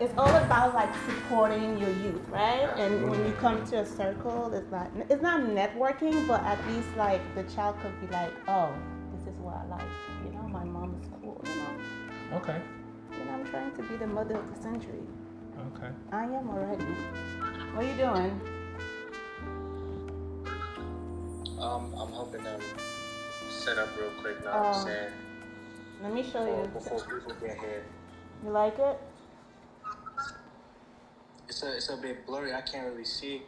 it's all about like supporting your youth, right? And when you come to a circle, it's not networking, but at least like the child could be like, oh, this is what I like. My mom is cool. Okay. I'm trying to be the mother of the century. Okay. I am already. What are you doing? I'm helping them set up real quick now. I'm saying. Let me show you. Before people get here. You like it? It's a bit blurry. I can't really see.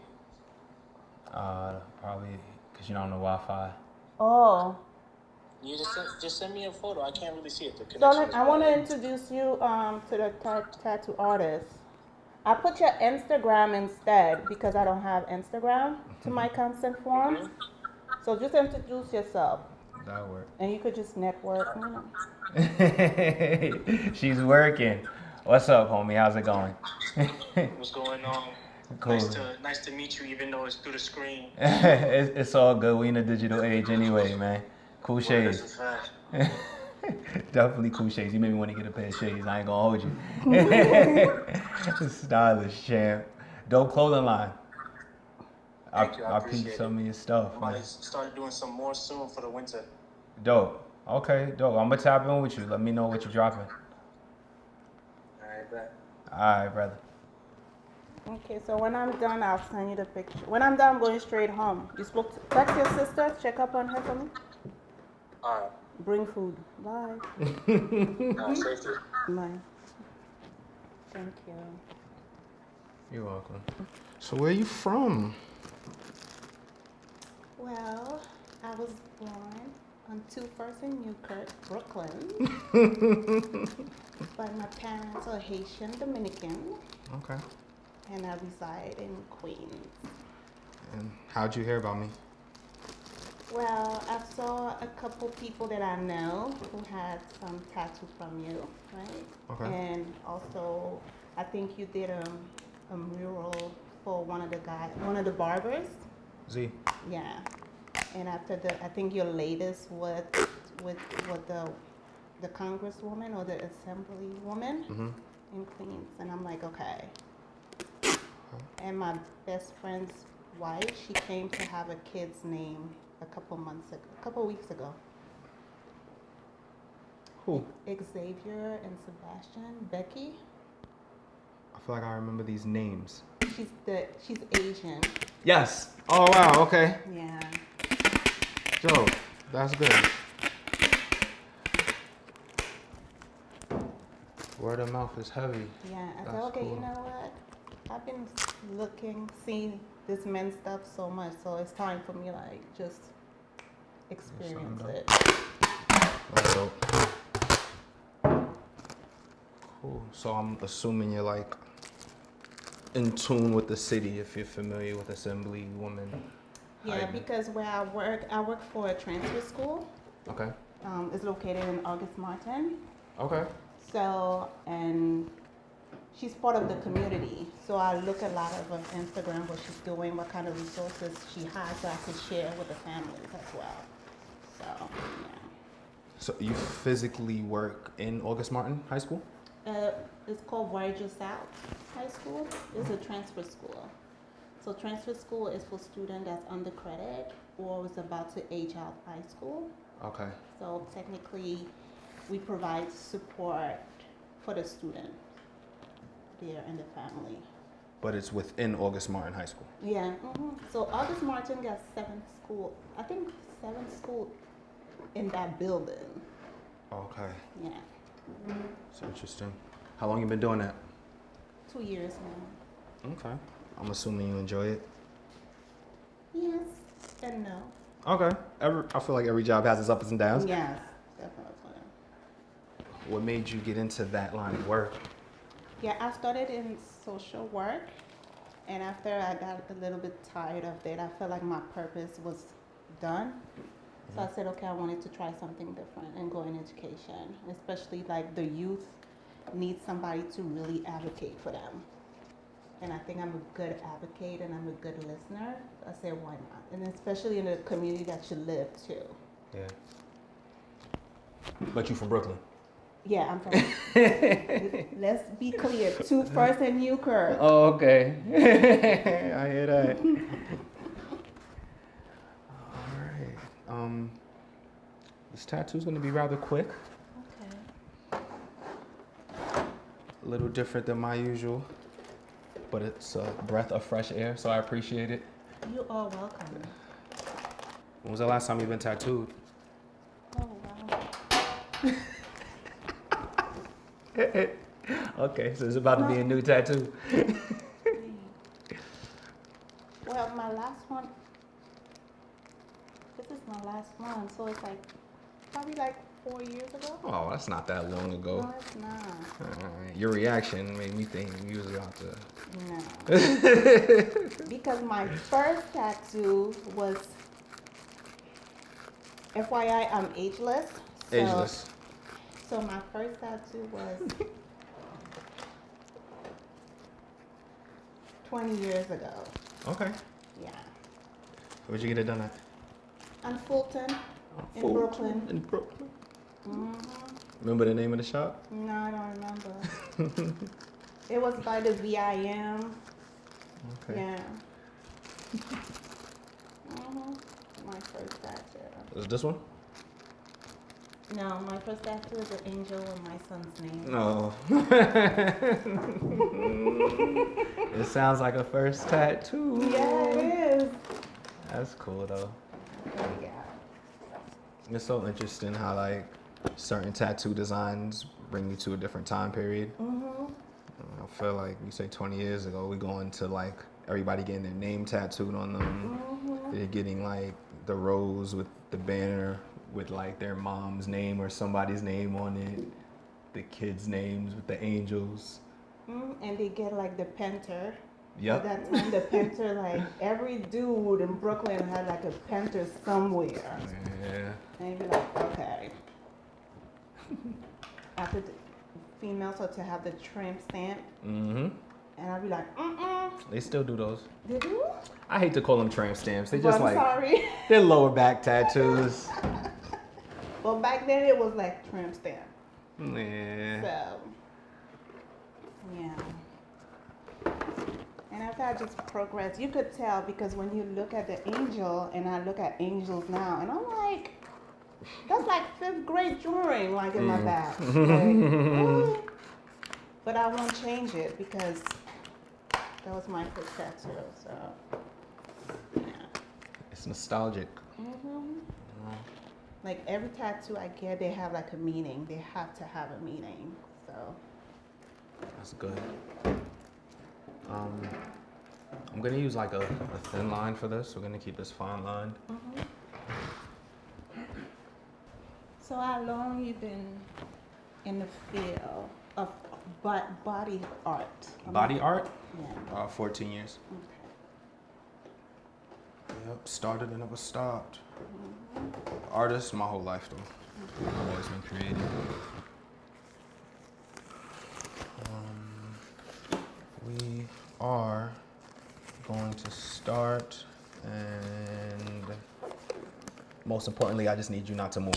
Probably because you're not on the Wi-Fi. Oh. You just send me a photo. I can't really see it. The So connection. I want to introduce you to the tattoo artist. I put your Instagram instead because I don't have Instagram to my consent form. Mm-hmm. So just introduce yourself. That'll work. And you could just network. She's working. What's up, homie? How's it going? What's going on? Cool. Nice to meet you, even though it's through the screen. it's all good. We in the digital age anyway, man. Cool shades. That's a fact. Definitely cool shades. You made me want to get a pair of shades. I ain't gonna hold you. Stylish, champ. Dope clothing line. I peeped some of your stuff. I'm about to start doing some more soon for the winter. Dope. Okay, dope. I'm gonna tap in with you. Let me know what you're dropping. Alright, bet. Alright, brother. Okay, so when I'm done, I'll send you the picture. When I'm done, I'm going straight home. You text your sister, check up on her for me. Alright. Bring food. Bye. Safety. Bye. Thank you. You're welcome. So where are you from? Well, I was born on 21st in Newkirk, Brooklyn. But my parents are Haitian Dominican. Okay. And I reside in Queens. And how'd you hear about me? Well, I saw a couple people that I know who had some tattoo from you, right? Okay. And also, I think you did a mural for one of the barbers. Z. Yeah. And after I think your latest with the congresswoman or the assemblywoman in Queens. And I'm like, okay. And my best friend's wife, she came to have a kid's name a couple weeks ago. Who? Xavier and Sebastian. Becky. I feel like I remember these names. She's Asian. Yes. Oh wow. Okay. Yeah. Dope. That's good. Word of mouth is heavy. Yeah. I said, That's okay, cool. you know what? I've been seeing this men's stuff so much, so it's time for me like just experience it. That's dope. Cool. So I'm assuming you're like in tune with the city if you're familiar with Assemblywoman. Yeah, because where I work for a transfer school. Okay. It's located in August Martin. Okay. So, and she's part of the community. So I look a lot of her Instagram, what she's doing, what kind of resources she has so I can share with the families as well. So, yeah. So you physically work in August Martin High School? It's called Voyager South High School. It's a transfer school. So transfer school is for student that's under credit or is about to age out high school. Okay. So technically, we provide support for the student there and the family. But it's within August Martin High School? Yeah. So August Martin got 7 schools in that building. Okay. Yeah. That's interesting. How long you been doing that? 2 years now. Okay. I'm assuming you enjoy it? Yes and no. Okay. I feel like every job has its ups and downs. Yes, definitely. What made you get into that line of work? Yeah, I started in social work, and after I got a little bit tired of it, I felt like my purpose was done. So I said, okay, I wanted to try something different and go in education, especially like the youth need somebody to really advocate for them. And I think I'm a good advocate and I'm a good listener. I said, why not? And especially in the community that you live too. Yeah. But you from Brooklyn? Yeah, I'm from. Let's be clear. 2 First and Euchre. Oh, okay. I hear that. All right. This tattoo's gonna be rather quick. Okay. A little different than my usual, but it's a breath of fresh air, so I appreciate it. You are welcome. When was the last time you've been tattooed? Oh wow. Okay, so it's about to be a new tattoo. Well, my last one. This is my last one, so it's like probably like 4 years ago. Oh, that's not that long ago. No, it's not. Your reaction made me think you usually have to. No. Because my first tattoo was, FYI, I'm ageless. So, Ageless. So my first tattoo was 20 years ago. Okay. Yeah. Where'd you get it done at? On Fulton, in Brooklyn. In Brooklyn. hmm Remember the name of the shop? No, I don't remember. It was by the VIM. Okay. Yeah. My first tattoo. Was it this one? No, my first tattoo is an angel with my son's name. No. It sounds like a first tattoo. Yeah, it is. That's cool though. Yeah. It's so interesting how like certain tattoo designs bring you to a different time period. I feel like you say 20 years ago, we going to like everybody getting their name tattooed on them. They're getting like the rose with the banner with like their mom's name or somebody's name on it. The kids' names with the angels. And they get like the painter. Yep. At that time, the painter, like every dude in Brooklyn had like a painter somewhere. Yeah. And you'd be like, okay. After the females are to have the tramp stamp. Mm-hmm. And I'd be like, They still do those. They do? I hate to call them tramp stamps. They Well, just I'm like sorry. they're lower back tattoos. Well, back then it was like tramp stamp. Yeah. So, yeah. And after I just progressed, you could tell because when you look at the angel, and I look at angels now, and I'm like, that's like 5th grade drawing, like in my back. Like, really? But I won't change it because that was my first tattoo. So, yeah. It's nostalgic. Like every tattoo I get, they have like a meaning. They have to have a meaning. So. That's good. I'm gonna use like a thin line for this. We're gonna keep this fine lined. So how long you been in the field of body art? Body art? Yeah. 14 years. Okay. Yep, started and never stopped. Artist my whole life though. I've always been creative. We are going to start, and most importantly, I just need you not to move.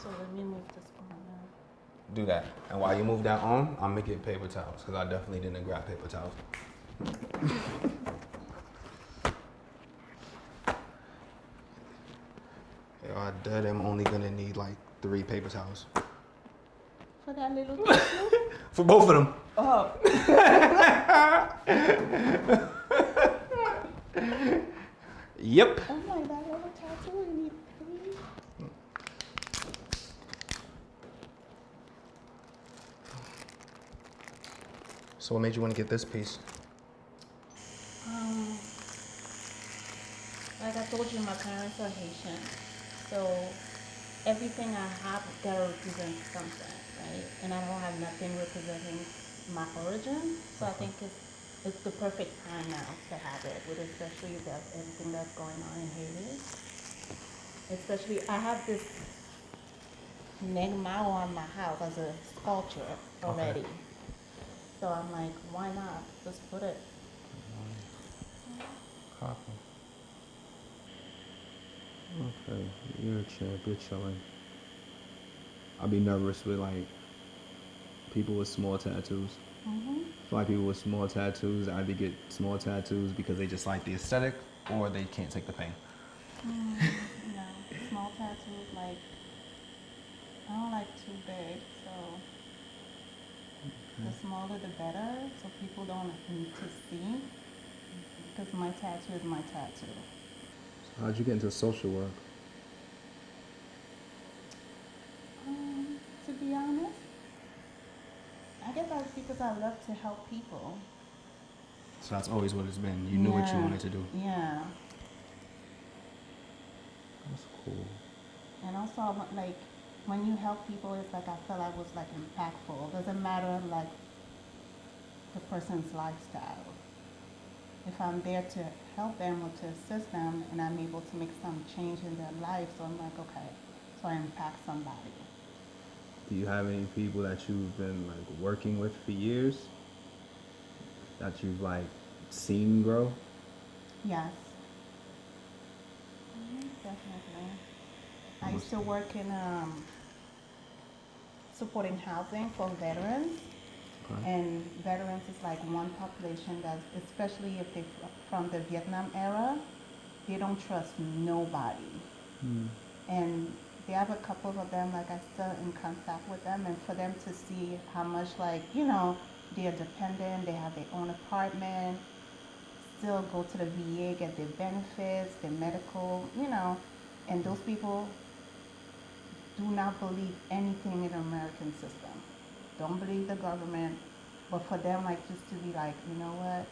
So let me move this on now. Do that. And while you move that on, I'm gonna get paper towels, because I definitely didn't grab paper towels. Yo, I dead am only gonna need like 3 paper towels. For that little tattoo? For both of them. Oh. Yep. Oh my, that little tattoo, you need 3? So what made you want to get this piece? Like I told you, my parents are Haitian. So everything I have gotta represent something, right? And I don't have nothing representing my origin. So I think it's the perfect time now to have it, with especially everything that's going on in Haiti. Especially, I have this Negmao on my house as a sculpture already. Okay. So I'm like, why not? Just put it. Copy. Okay, you're chilling. I'll be nervous with like people with small tattoos. Mm-hmm. I feel like people with small tattoos either get small tattoos because they just like the aesthetic or they can't take the pain. No, small tattoos, like, I don't like too big, so the smaller the better, so people don't need to see, because my tattoo is my tattoo. How'd you get into social work? To be honest, I guess that's because I love to help people. So that's always what it's been. You knew what you Yeah, wanted to do. Yeah, That's cool. and also I want, like, when you help people, it's like I felt I was like impactful. It doesn't matter like the person's lifestyle. If I'm there to help them or to assist them and I'm able to make some change in their life, so I'm like, okay, so I impact somebody. Do you have any people that you've been like working with for years that you've like seen grow? Yes. Definitely. I used to work in supporting housing for veterans. Okay. And veterans is like one population that, especially if they're from the Vietnam era, they don't trust nobody. And they have a couple of them, like I still in contact with them, and for them to see how much, like, they're dependent, they have their own apartment, still go to the VA, get their benefits, their medical, and those people do not believe anything in the American system. Don't believe the government, but for them, like, just to be like, you know what,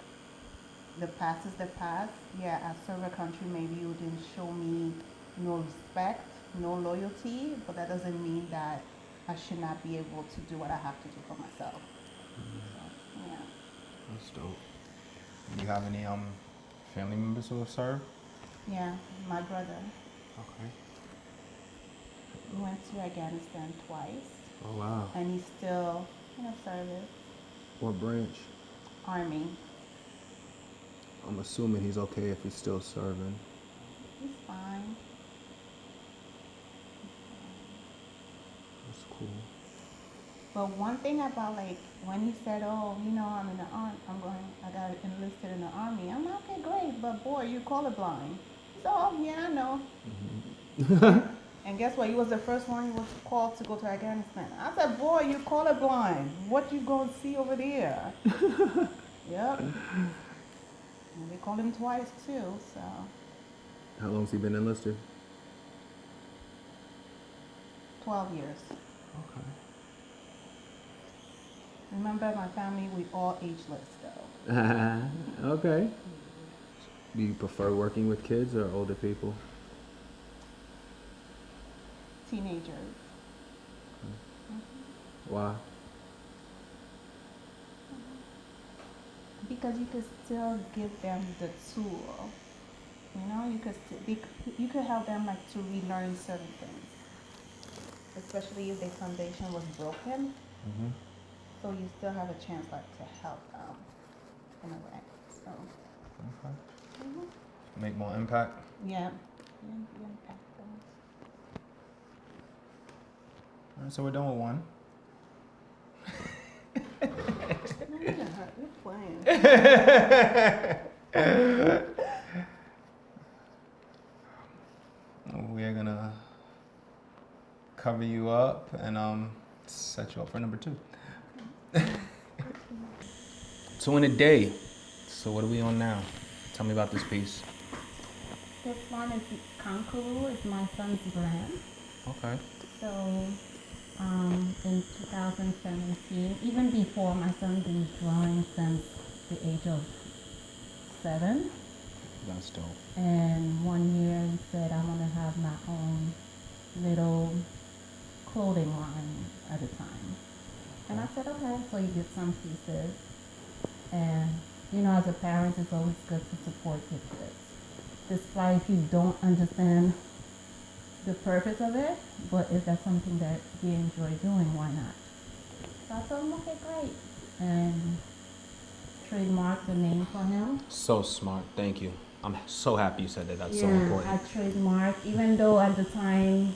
the past is the past. Yeah, I serve a country, maybe you didn't show me no respect, no loyalty, but that doesn't mean that I should not be able to do what I have to do for myself. So, yeah. That's dope. Do you have any family members who have served? Yeah, my brother, Okay. he went to Afghanistan twice, Oh wow. and he's still in a service, What branch? Army. I'm assuming he's okay if he's still serving. He's fine. That's cool. But one thing about, like, when he said, oh, I'm in the army, I got enlisted in the army. I'm like, okay, great, but boy, you colorblind. He said, oh, yeah, I know. And guess what? He was the first one who was called to go to Afghanistan. I said, boy, you colorblind. What you gonna see over there? Yep. And they called him twice too, so How long's he been enlisted? 12 years. Okay. Remember, my family, we all ageless though. Okay. Do you prefer working with kids or older people? Teenagers. Why? Because you could still give them the tool. You could help them, like, to relearn certain things, especially if their foundation was broken. So you still have a chance, like, to help them in a way. So Okay. Make more impact. yeah, be impactful. All right, so we're done with one. You're playing. We're gonna cover you up and set you up for number 2. So in a day, so what are we on now? Tell me about this piece. This one is Kangaroo. It's my son's brand. Okay. So in 2017, even before, my son been drawing since the age of 7. That's dope. And one year he said, I want to have my own little clothing line at a time. And I said, okay. So he did some pieces. And, as a parent, it's always good to support your kids. Despite if you don't understand the purpose of it, but if that's something that you enjoy doing, why not? So I told him, okay, great. And trademarked the name for him. So smart. Thank you. I'm so happy you said that. That's so Yeah, important. I trademarked, even though at the time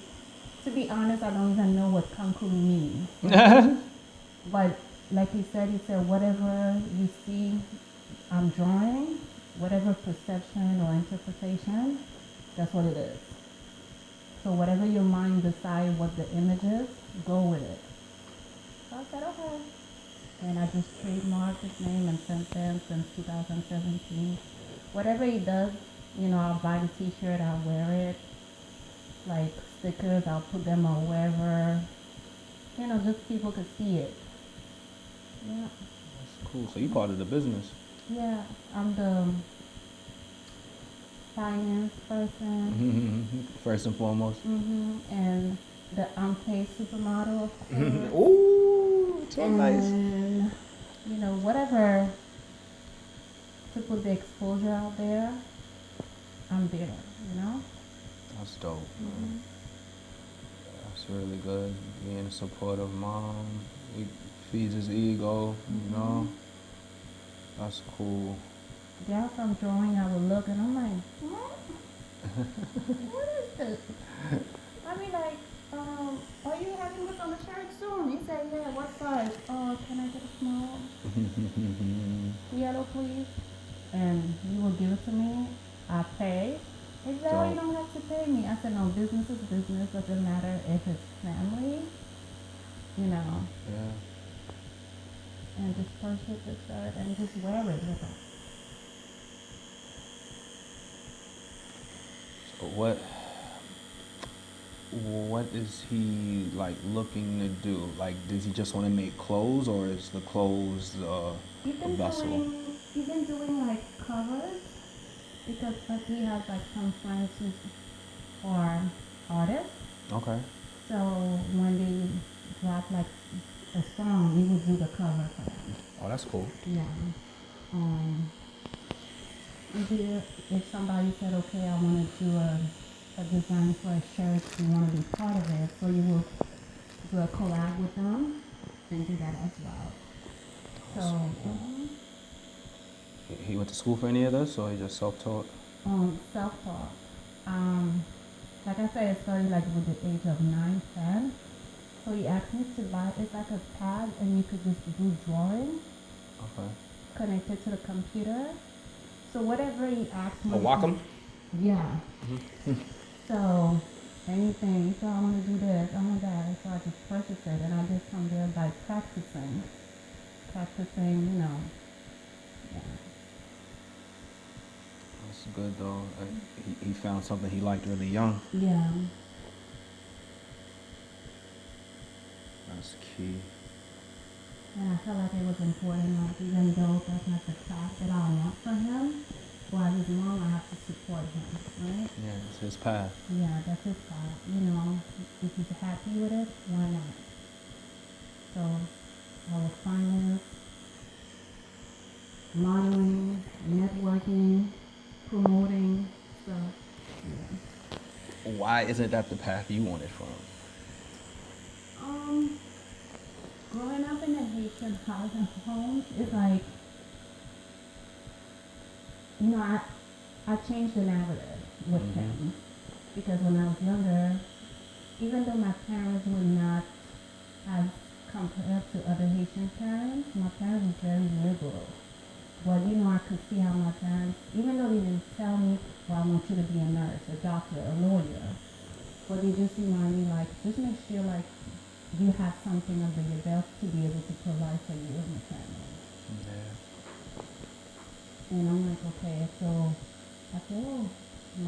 To be honest, I don't even know what kankuri means. But like he said, whatever you see I'm drawing, whatever perception or interpretation, that's what it is. So whatever your mind decides what the image is, go with it. So I said, okay. And I just trademarked his name, and since then, since 2017, whatever he does, I'll buy the t-shirt, I'll wear it. Like stickers, I'll put them on wherever, just people could see it. Yeah. That's cool. So you part of the business. Yeah, I'm the finance person. First and foremost. And the unpaid supermodel, of course. Ooh, so nice. And, whatever to put the exposure out there, I'm there. That's dope. That's really good. Being a supportive mom. It feeds his ego, That's cool. Yeah, from drawing, I would look and I'm like, what is this? I mean, like, are you having this on the shirt soon? He said, yeah, what size? Oh, can I get a small? Yellow, please. And you will give it to me. I pay. He said, oh, you don't have to pay me. I said, no, business is business. Doesn't matter if it's family, Yeah. And just purchase the shirt and just wear it with us. So what is he like looking to do? Like, does he just want to make clothes, or is the clothes a vessel? He's been doing like covers because he has like some friends who are artists. Okay. So when they drop like a song, we will do the cover for them. Oh, that's cool. Yeah. If somebody said, okay, I want to do a design for a shirt, you want to be part of it, so you will do a collab with them and do that as well. So, He went to school for any of this, or he just self-taught? Self-taught. Like I said, it started like with the age of 9, 10. So he asked me to buy, it's like a pad and you could just do drawing. Okay. Connected to the computer. So whatever he asked me. A Wacom? Yeah. So anything, so I want to do this, I want that. So I just purchase it and I just come there by practicing, Yeah. That's good though. He found something he liked really young. Yeah. That's key. And I felt like it was important, like even though that's not the path that I want for him, while he's young, I have to support him, right? Yeah, it's his path. Yeah, that's his path. If he's happy with it, why not? So, our finance, modeling, networking, promoting stuff. Yeah. Why isn't that the path you wanted for him? Growing up in a Haitian home is like, I changed the narrative with him. Because when I was younger, even though my parents were not as compared to other Haitian parents, my parents were very liberal. But I could see how my parents, even though they didn't tell me, well, I want you to be a nurse, a doctor, a lawyer, but they just remind me, like, just make sure, like, you have something under your belt to be able to provide for you and your family. Yeah. And I'm like, okay, so I said, oh, I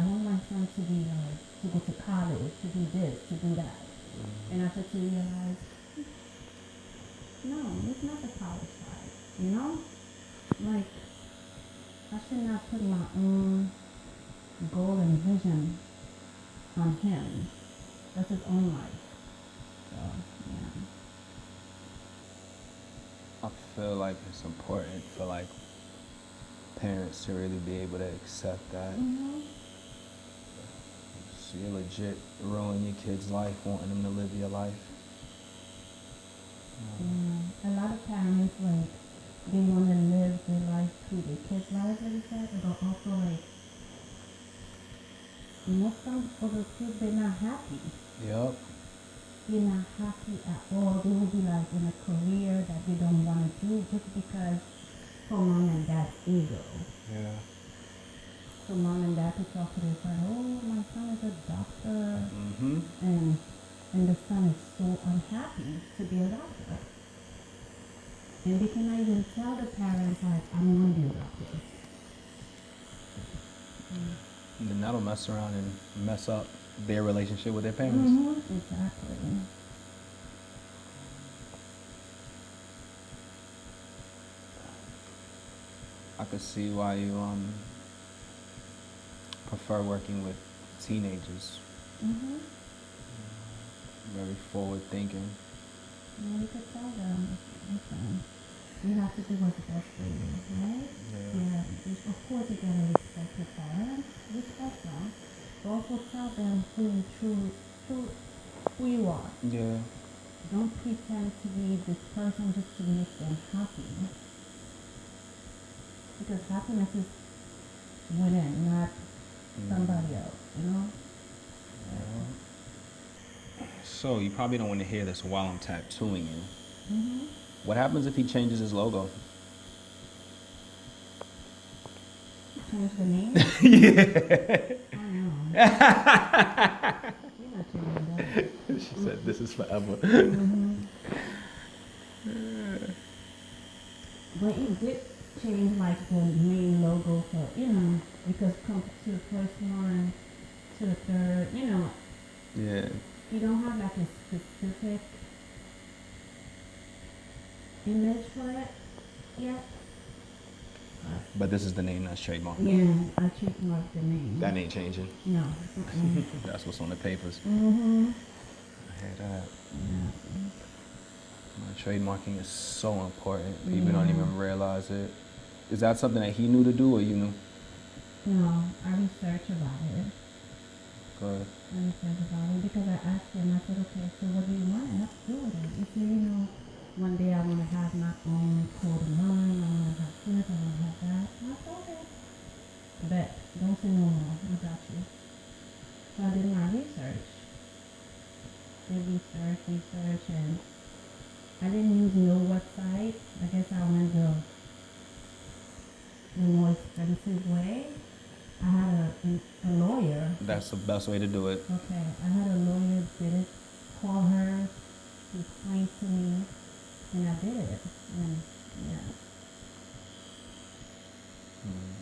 want my son to be, to go to college, to do this, to do that. And I said to realize, no, it's not the college side, Like, I should not put my own goal and vision on him. That's his own life. So, yeah. I feel like it's important for like parents to really be able to accept that. So you're legit ruining your kid's life, wanting them to live your life. Yeah. A lot of parents, like, they want to live their life through their kids' lives, like you said, but also, like, some of the kids, they're not happy. Yep. just because for mom and dad's ego. Yeah. So mom and dad could talk to their son, oh, my son is a doctor. Mm-hmm. And the son is so unhappy to be a doctor. And they cannot even tell the parents, like, I'm going to be a doctor. And then that'll mess around and mess up their relationship with their parents. Mm-hmm. Exactly. I could see why you prefer working with teenagers. Mm-hmm. Very forward thinking. And you could tell them, listen, you have to do what's best for you, right? Yeah. Of course, you gotta respect your parents, respect them, but also tell them who you are. Yeah. Don't pretend to be this person just to make them happy. Because happiness is within, not somebody else, you know? So you probably don't want to hear this while I'm tattooing you. Mm-hmm. What happens if he changes his logo? Change the name? Yeah. Oh no. You're not changing that. She said, "This is forever." Mm-hmm. But it did change like the main logo for, because come to the first one, to the third, Yeah. you don't have like a specific image for it yet. But this is the name that's trademarked. Yeah, I trademarked the name. That ain't changing. No. That's what's on the papers. Mm-hmm. I hear that. Yeah. Trademarking is so important. People don't even realize it. Is that something that he knew to do or you knew? No, I researched about it. Good. I researched about it because I asked him, I said, okay, so what do you want? And let's do with it. He said, one day I want to have my own code of line, I want to have this, I want to have that. And I said, okay. But don't say no more, I got you. So I did my research. And I didn't use no website. I guess I went the more expensive way. I had a lawyer. That's the best way to do it. Okay, I had a lawyer did it, call her, she explained to me, and I did it. And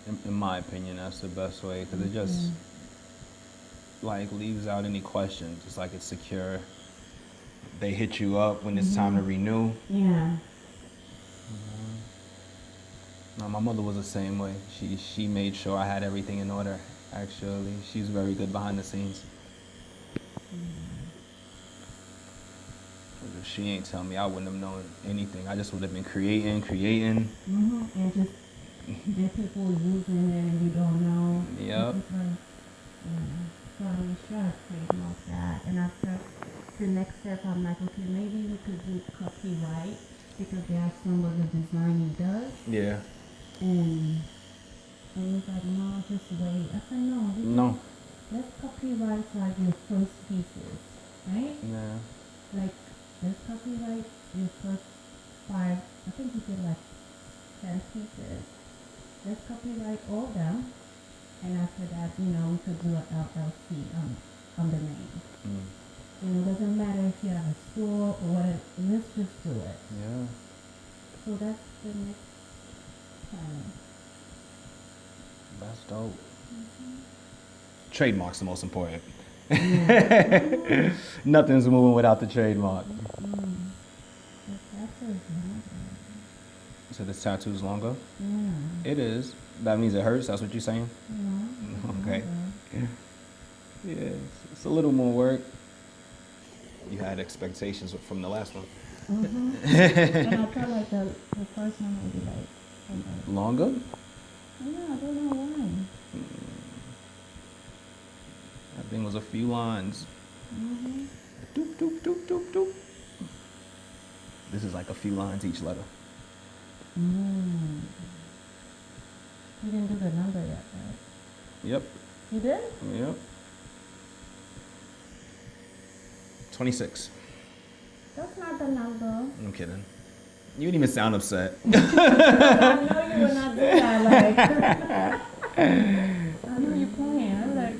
yeah. In my opinion, that's the best way because it just like leaves out any questions. It's like it's secure. They hit you up when it's time to renew. Yeah. No, my mother was the same way. She made sure I had everything in order. Actually, she's very good behind the scenes. If she ain't tell me, I wouldn't have known anything. I just would have been creating. And just and people using it and you don't know. Yep. So I was sure trademark that. And after the next step, I'm like, okay, maybe we could do copyright because there are some of the design he does. Yeah. And he's like, no, just wait. I said, no. No. Let's copyright like your first pieces, right? Yeah. Like, let's copyright your first 5, I think he did like 10 pieces. Let's copyright all of them. And after that, we could do an LLC on the name. It doesn't matter if you have a store or whatever, let's just do it. Yeah. So that's the next plan. That's dope. Trademark's the most important. Yeah. Nothing's moving without the trademark. So this tattoo's longer? Yeah. It is. That means it hurts? That's what you're saying? Yeah. Okay. Yeah, it's a little more work. You had expectations from the last one. And I felt like the first one would be like, Longer? yeah, I don't know why. That thing was a few lines. Doop, doop, doop, doop, doop. This is like a few lines each letter. You didn't do the number yet, right? Yep. You did? Yep. 26. That's not the number. I'm kidding. You didn't even sound upset. I know you would not do that. Like, I know you're playing. I'm like,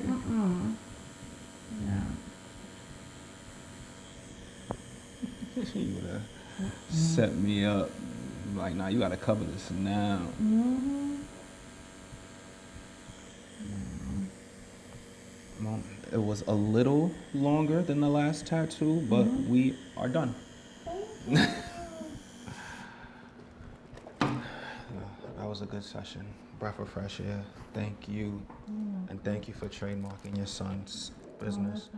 yeah. You would have set me up. Like, nah, you gotta cover this now. Well, it was a little longer than the last tattoo, but we are done. That was a good session. Breath of fresh air. Thank you. And thank you for trademarking your son's business.